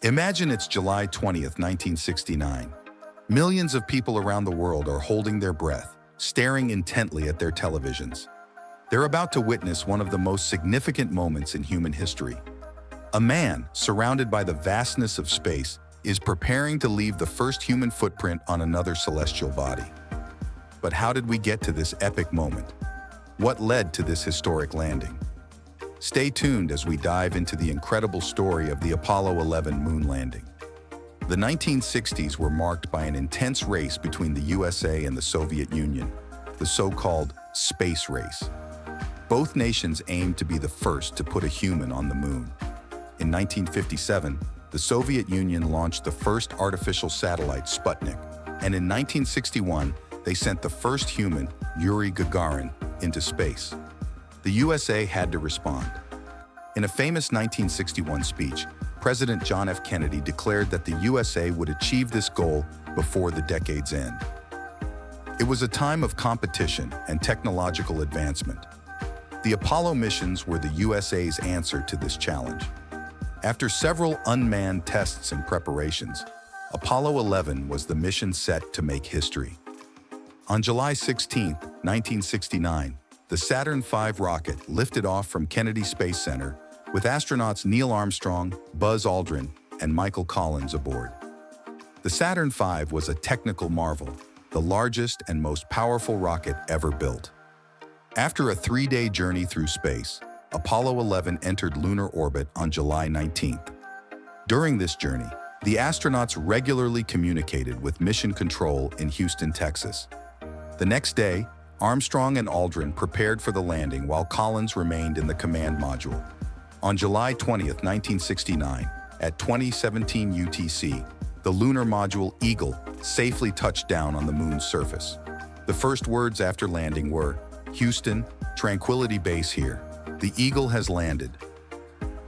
Imagine it's July 20th, 1969. Millions of people around the world are holding their breath, staring intently at their televisions. They're about to witness one of the most significant moments in human history. A man, surrounded by the vastness of space, is preparing to leave the first human footprint on another celestial body. But how did we get to this epic moment? What led to this historic landing? Stay tuned as we dive into the incredible story of the Apollo 11 moon landing. The 1960s were marked by an intense race between the USA and the Soviet Union, the so-called space race. Both nations aimed to be the first to put a human on the moon. In 1957, the Soviet Union launched the first artificial satellite, Sputnik, and in 1961, they sent the first human, Yuri Gagarin, into space. The USA had to respond. In a famous 1961 speech, President John F. Kennedy declared that the USA would achieve this goal before the decade's end. It was a time of competition and technological advancement. The Apollo missions were the USA's answer to this challenge. After several unmanned tests and preparations, Apollo 11 was the mission set to make history. On July 16, 1969, the Saturn V rocket lifted off from Kennedy Space Center with astronauts Neil Armstrong, Buzz Aldrin, and Michael Collins aboard. The Saturn V was a technical marvel, the largest and most powerful rocket ever built. After a 3-day journey through space, Apollo 11 entered lunar orbit on July 19th. During this journey, the astronauts regularly communicated with Mission Control in Houston, Texas. The next day, Armstrong and Aldrin prepared for the landing while Collins remained in the command module. On July 20th, 1969, at 2017 UTC, the lunar module Eagle safely touched down on the moon's surface. The first words after landing were, "Houston, Tranquility Base here. The Eagle has landed."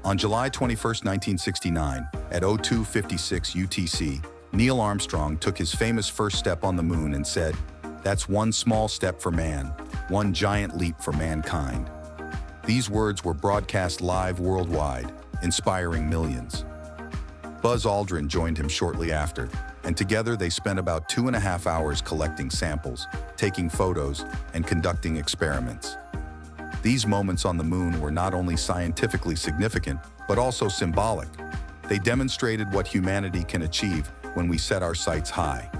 On July 21st, 1969, at 02:56 UTC, Neil Armstrong took his famous first step on the moon and said, "That's one small step for man, one giant leap for mankind." These words were broadcast live worldwide, inspiring millions. Buzz Aldrin joined him shortly after, and together they spent about 2.5 hours collecting samples, taking photos, and conducting experiments. These moments on the moon were not only scientifically significant, but also symbolic. They demonstrated what humanity can achieve when we set our sights high.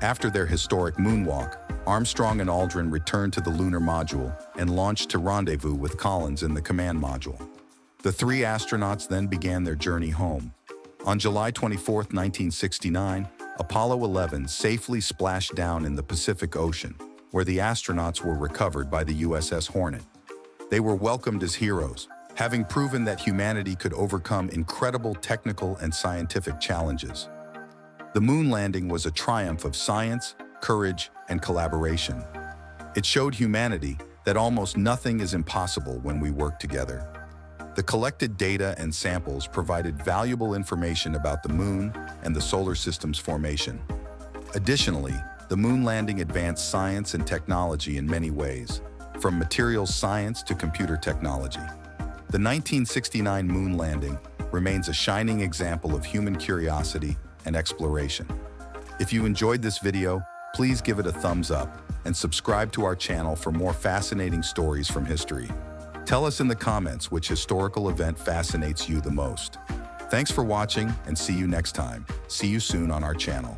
After their historic moonwalk, Armstrong and Aldrin returned to the lunar module and launched to rendezvous with Collins in the command module. The three astronauts then began their journey home. On July 24, 1969, Apollo 11 safely splashed down in the Pacific Ocean, where the astronauts were recovered by the USS Hornet. They were welcomed as heroes, having proven that humanity could overcome incredible technical and scientific challenges. The moon landing was a triumph of science, courage, and collaboration. It showed humanity that almost nothing is impossible when we work together. The collected data and samples provided valuable information about the moon and the solar system's formation. Additionally, the moon landing advanced science and technology in many ways, from materials science to computer technology. The 1969 moon landing remains a shining example of human curiosity and exploration. If you enjoyed this video, please give it a thumbs up and subscribe to our channel for more fascinating stories from history. Tell us in the comments which historical event fascinates you the most. Thanks for watching and see you next time. See you soon on our channel.